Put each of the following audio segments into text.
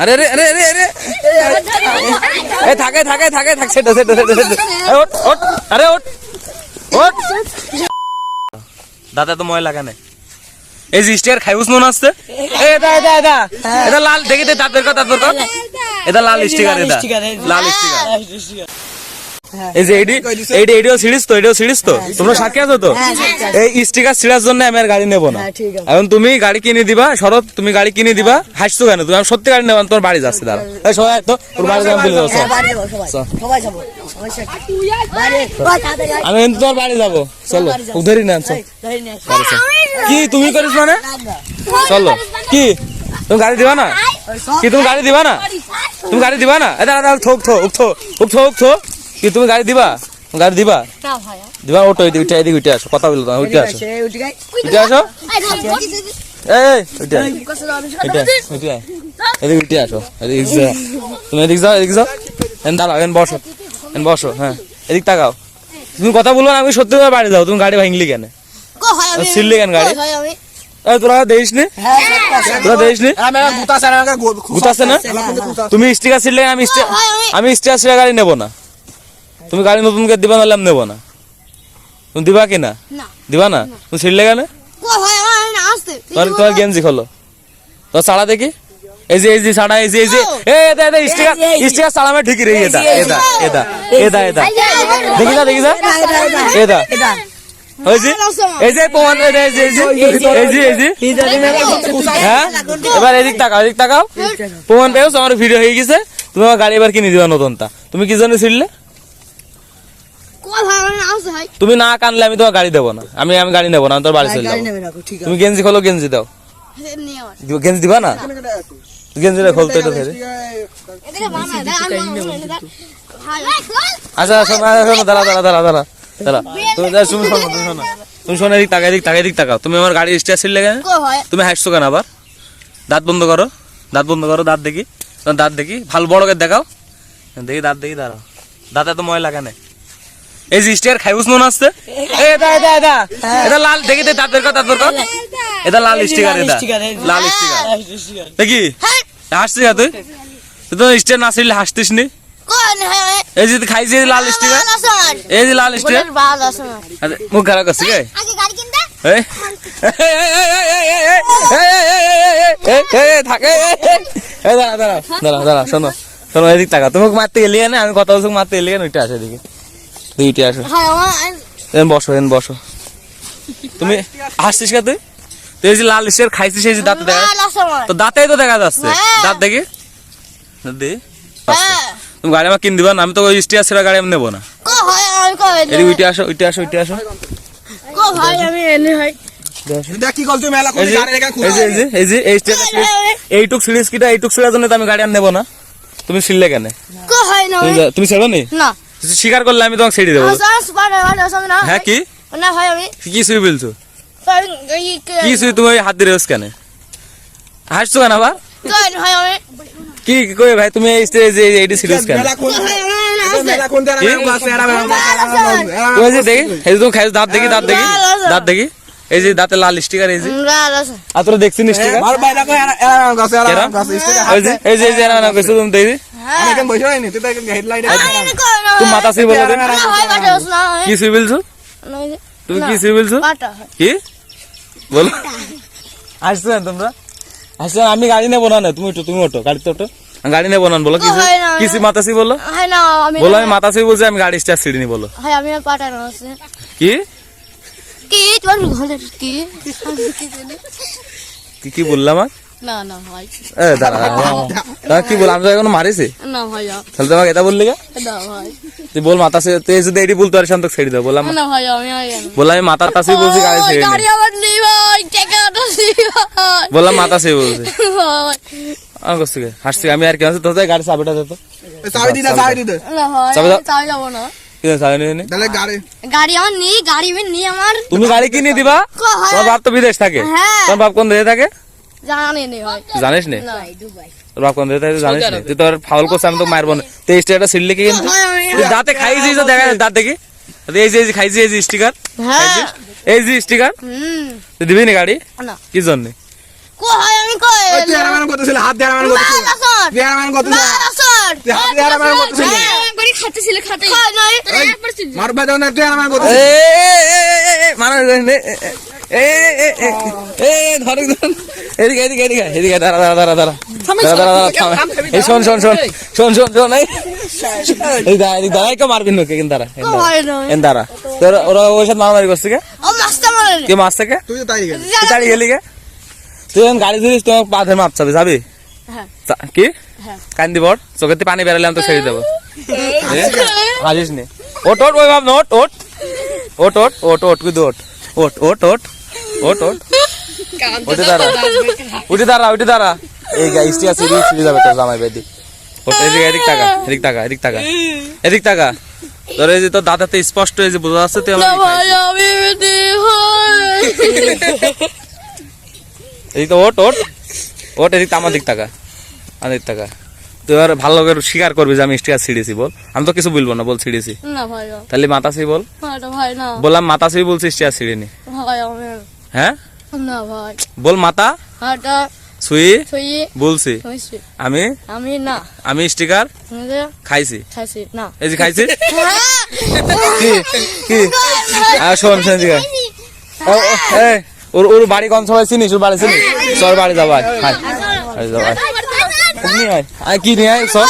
আরে আরে আরে আরে আরে এ থাকে থাকে থাকে থাকে সেটা সেটা সেটা ওঠ ওঠ আরে ওঠ ওঠ দাদা তো ময়লা কেন এই যে স্টিকার খাইবুস মনে আসছে এটা এটা এটা এটা লাল দেখি দে দাঁত বের কর এটা লাল স্টিকার এটা লাল স্টিকার এই যে এইডিও সিরিজ তো এডিও সিরিজ তো তোমরা সাক্ষী আছো তো এই স্টিকার ছিড়ার জন্য আমি আর গাড়ি নেবো না এখন তুমি গাড়ি কিনে দিবা শরৎ তুমি গাড়ি কিনে দিবা হাসছো কেন তুমি আমি সত্যি গাড়ি নেবা তোমার বাড়ি যাচ্ছে দাঁড়া এই সবাই তো তোর বাড়ি যাবো আমি কিন্তু তোমার বাড়ি যাবো চলো ধরি না কি তুমি করিস মানে চলো কি তুমি গাড়ি দিবা না কি তুমি গাড়ি দিবা না তুমি গাড়ি দিবা না এটা থোক থো উঠো উঠো উঠো কি তুমি গাড়ি দিবা গাড়ি দিবা দিবা ওটো এদিকে এদিকে উঠে আসো কথা বলো উঠে আসো উঠে আসো এই উঠে উঠে এদিকে উঠে আসো এদিকে তুমি এদিকে যাও এন দাঁড়াও এন বসো হ্যাঁ এদিক তাকাও তুমি কথা বলবো না আমি সত্যি বাড়ি যাও তুমি গাড়ি ভাঙলি কেন ছিড়লি কেন গাড়ি তোরা দেখিস নি তোরা দেখিস নি গুতাছে না তুমি স্টিকার ছিড়লে আমি স্টিকার ছিড়ে গাড়ি নেবো না তুমি গাড়ি নতুন করে দিবা নাহলে আমি নেবো না তুমি দিবা কি না দিবা না তুমি ছিড়লে কেন তোমার গেঞ্জি খোলো তোর চাড়া দেখি এই যে চাড়া এই যে স্টিকার চাড়া में ठीक रही है এটা দেখি যা এটা এই যে প্রমাণ হ্যাঁ এবার এদিক তাকাও প্রমাণ পেয়েছো আমার ভিডিও হয়ে গেছে তুমি আমার গাড়ি এবার কিনে দিবা নতুনটা তুমি কি জন্য ছিড়লে তুমি না কানলে আমি তোমার গাড়ি দেবো না আমি গাড়ি নেবো না তোর বাড়ি চলে যাবো তুমি গেঞ্জি খোলো গেঞ্জি দাও গেঞ্জি দিবা না গেঞ্জিটা খোলতো এটা ফেরে আচ্ছা শোনো দাঁড়া তুমি শোনো এদিক তাকাও তুমি আমার গাড়ি স্টিয়ার ছিড়লে কেন তুমি হাসছো কেন আবার দাঁত বন্ধ করো দাঁত দেখি ভালো বড় করে দেখাও দাঁত দেখি দাঁড়াও দাঁত এত ময়লা কেন এই যে স্টিকার খাইবুস মনে আসছে এটা লাল দেখি দাঁত বের কর এটা লাল স্টিকার লাল স্টিকার দেখি হাসছিস তুই তো স্টিকার না ছিড়লে হাসতিস নি এই যে খাইছি লাল স্টিকার এই যে লাল স্টিকার মুখ খারাপ করছি কে থাকে দাঁড়া শোনো এদিক টাকা তোমাকে মারতে গেলি না আমি কথা বলছি মারতে গেলি না ওইটা আসে এদিকে দুইটা আসো বসো তুমি হাসছিস কে তুই এই যে লাল স্টিকার খাইছিস এই যে দাঁতে দেখা তো দাঁতেই তো দেখা যাচ্ছে দাঁত দেখি তুমি গাড়ি আমার কিনে দিবা না আমি তো ওই স্টিয়ার ছেড়া গাড়ি আমি নেবো না উইটে আসো এইটুক সিরিজ কিটা এইটুক ছিড়ার জন্য আমি গাড়ি আর নেবো না তুমি ছিড়লে কেন তুমি ছেড়ো নি স্বীকার করলে আমি তোমাকে ছেড়ে দেবো হ্যাঁ কি সুই বলছো কি সুই তুমি হাত দিয়ে রেস কেন হাসছো কেন আবার কি কই ভাই তুমি এইটি সিরিয়াস কেন দাঁত দেখি এই যে দাঁতে লাল স্টিকার এই যে আর তোরা দেখছিস স্টিকার এই যে তুমি দেখি তুমি মাথা সুই বলো কি সুই বলছো তুমি কি সুই বলছো কি বলো আসছো না তোমরা আসছো আমি গাড়ি নেবো না তুমি ওঠো গাড়িতে ওঠো গাড়ি নেবো না বলো কিছু মাতাসি বলো বলো আমি মাতাসি বলছি আমি গাড়ি স্টার সিঁড়ি বলো কি কি বললাম কি বল আমি তো এখন মারিছি তাহলে তোমাকে এটা বললি তুই বল মাতাসি তুই যদি এটি বলতো আর শান্ত ছেড়ে দাও বললাম আমি মাতার তাসি বলছি গাড়ি ছেড়ে বললাম মাতাসি বলছি হাসছি আমি আর কি আছে তোদের গাড়ি চাবিটা দে তো তুমি গাড়ি কিনে দিবা তোমার বাপ তো বিদেশ থাকে তোমার বাপ কোন দেশে থাকে জানিস নি তোর বাপ কোন দেশে থাকে জানিস নি তুই তোর ফাউল করছে আমি তো মারবো না তুই স্টিকারটা ছিড়লি কি কিন্তু দাঁতে খাইছি দেখা দাঁত দেখি এই যে খাইছি এই যে স্টিকার এই যে স্টিকার দিবি নি গাড়ি কি জন্য করতেছিল, হাত দিয়ে আরাম করতেছিল, দিয়ে আরাম করতেছিল, হাত দিয়ে আরাম করতেছিল, মারবা দাও না, তুই আরাম করতেছিল। মারবি নোকে কিন্তু দাঁড়া তোর ওরা ওর সাথে মারামারি করছে কে মাছ থেকে তুই তো তাই গেলি। তুই দাঁড়িয়ে গেলি কে? তুই যখন গাড়ি ধরিস তোমার পা ধরে মাপ চাবে যাবি কি কান্দি বড় চোখেতে পানি বেরালে আমি তো ছেড়ে দেবো হাসিস নি ওট ওট ওই ভাব না ওট ওট ওট ওট ওট ওট কিন্তু ওট ওট ওট ওট ওট ওট উঠে দাঁড়া উঠে দাঁড়া উঠে দাঁড়া এই গাইসটি আছে ছিড়ে যাবে তোর জামাই বেদি ওট এদিক টাকা এদিক টাকা এদিক টাকা এদিক টাকা তোর এই যে তোর দাদাতে স্পষ্ট এই যে বোঝা যাচ্ছে তুই আমার এই তো ওট ওট ওট এদিক আমার দিক টাকা আমার টাকা তুই আর ভালো করে স্বীকার করবি যে আমি স্টিকার ছিঁড়েছি বল আমি তো কিছু বলবো না বল ছিঁড়েছি তাহলে মাতাছি বল বললাম মাতাছি বলছি স্টিকার ছিঁড়েনি হ্যাঁ বল মাতা সুই বলছি আমি আমি স্টিকার খাইছি এই যে খাইছি কি কি শোন শোন দিকে ওর ওর বাড়ি কোন সবাই চিনিস ওর বাড়ি চিনিস তোর বাড়ি যাবো কি নিয়ে আয় সব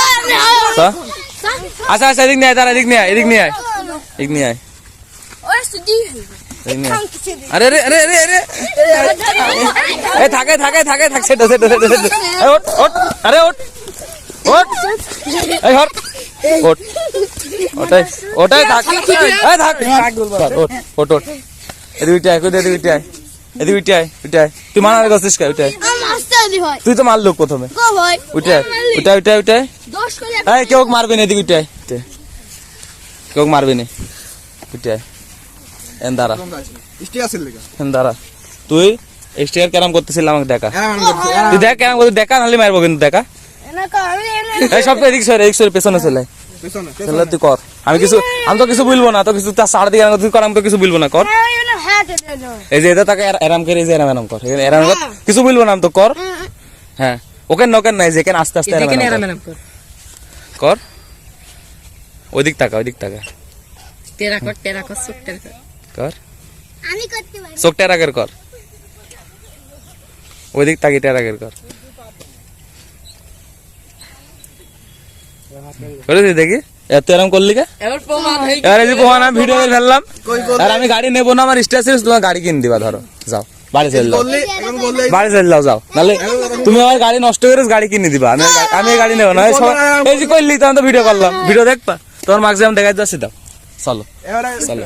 আচ্ছা আচ্ছা এদিক নিয়ে আয় তারা এদিক নিয়ে আয় এদিক নিয়ে আয় এদিক নিয়ে আয় আরে আরে আরে আরে আরে এই থাকে থাকে থাকে থাক সেটা সেটা সেটা সেটা ওট ওট আরে ওট ওট এই হট ওট ওটাই ওটাই থাক এই থাক ওট ওট ওট এদিকে আয় কই এদিকে আয় এদিকে আয় উঠে তুই মানার করছিস কে উঠে তুই তো মারলো প্রথমে উঠে উঠে উঠে উঠে এই কেউ মারবে না এদিকে উঠে কেউ মারবে না উঠে এন দাঁড়া এন দাঁড়া তুই স্টিকার ক্যারাম করতেছিল আমাকে দেখা তুই দেখ ক্যারাম করতে দেখা নাহলে মারবো কিন্তু দেখা এই সব এদিক সরে পেছনে চলে তুই কর আমি তো কিছু বলবো না তো কিছু তার সাড়ে দিকে তুই কর আমি তো কিছু বলবো না কর এই যে এটা তাকে এরাম করে এই যে এরাম কর এরাম কর কিছু বলবো না আমি তো কর হ্যাঁ ওকে নকেন নাই যেখানে আস্তে আস্তে এরাম কর ওইদিক টাকা কর চোখ টেরাকের কর ওইদিক তাকি টেরাকের কর করেছি দেখি এত এরম করলি কে এবারে যে প্রমাণ আমি ভিডিও ফেললাম আর আমি গাড়ি নেবো না আমার স্টেশন তোমার গাড়ি কিনে দিবা ধরো যাও বাড়ি চলে যাও বাড়ি চলে যাও যাও নাহলে তুমি আমার গাড়ি নষ্ট করে গাড়ি কিনে দিবা আমি গাড়ি নেবো না এই যে করলি তখন তো ভিডিও করলাম ভিডিও দেখবা তোমার ম্যাক্সিমাম দেখা যাচ্ছে দাও চলো চলো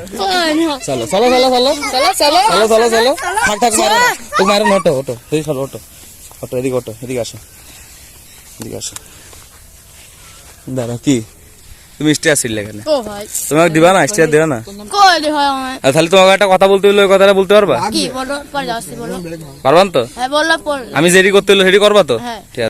চলো চলো চলো চলো চলো চলো চলো থাক থাক মারো তুমি মারো ওটো ওটো এই চলো ওটো ওটো এদিকে আসো এদিকে আসো দাঁড়া কি তুমি স্টিয়ার ছিড়লে এখানে তোমাকে দিবা না স্টিয়ার দিবা না তাহলে তোমাকে একটা কথা বলতে হলো ওই কথাটা বলতে পারবা পারবান তো আমি যেটি করতে হলো সেটি করবা তো ঠিক আছে